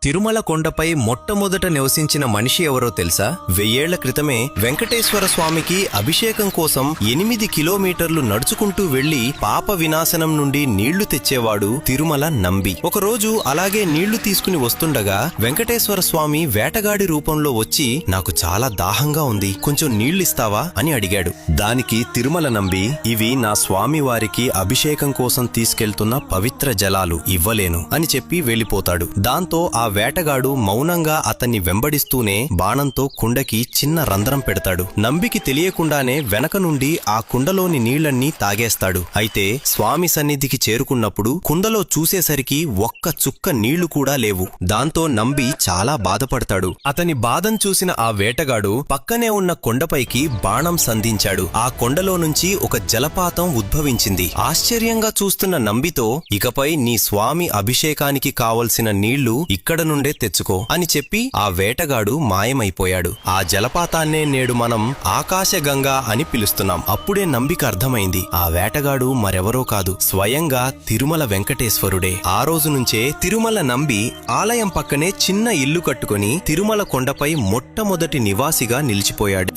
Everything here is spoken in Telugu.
తిరుమల కొండపై మొట్టమొదట నివసించిన మనిషి ఎవరో తెలుసా? 1000 ఏళ్ల క్రితమే వెంకటేశ్వర స్వామికి అభిషేకం కోసం 8 కిలోమీటర్లు నడుచుకుంటూ వెళ్లి పాప వినాశనం నుండి నీళ్లు తెచ్చేవాడు తిరుమల నంబి. ఒకరోజు అలాగే నీళ్లు తీసుకుని వస్తుండగా వెంకటేశ్వర స్వామి వేటగాడి రూపంలో వచ్చి, నాకు చాలా దాహంగా ఉంది, కొంచెం నీళ్లిస్తావా అని అడిగాడు. దానికి తిరుమల నంబి, ఇవి నా స్వామి వారికి అభిషేకం కోసం తీసుకెళ్తున్న పవిత్ర జలాలు, ఇవ్వలేను అని చెప్పి వెళ్లిపోతాడు. దాంతో ఆ వేటగాడు మౌనంగా అతన్ని వెంబడిస్తూనే బాణంతో కుండకి చిన్న రంధ్రం పెడతాడు. నంబికి తెలియకుండానే వెనక నుండి ఆ కుండలోని నీళ్లన్నీ తాగేస్తాడు. అయితే స్వామి సన్నిధికి చేరుకున్నప్పుడు కుండలో చూసేసరికి ఒక్క చుక్క నీళ్లు కూడా లేవు. దాంతో నంబి చాలా బాధపడతాడు. అతని బాధను చూసిన ఆ వేటగాడు పక్కనే ఉన్న కొండపైకి బాణం సంధించాడు. ఆ కొండలో నుంచి ఒక జలపాతం ఉద్భవించింది. ఆశ్చర్యంగా చూస్తున్న నంబితో, ఇకపై నీ స్వామి అభిషేకానికి కావలసిన నీళ్లు ఇక్కడ నుండే తెచ్చుకో అని చెప్పి ఆ వేటగాడు మాయమైపోయాడు. ఆ జలపాతాన్నే నేడు మనం ఆకాశగంగా అని పిలుస్తున్నాం. అప్పుడే నంబికి అర్థమైంది, ఆ వేటగాడు మరెవరో కాదు, స్వయంగా తిరుమల వెంకటేశ్వరుడే. ఆ రోజు నుంచే తిరుమల నంబి ఆలయం పక్కనే చిన్న ఇల్లు కట్టుకుని తిరుమల కొండపై మొట్టమొదటి నివాసిగా నిలిచిపోయాడు.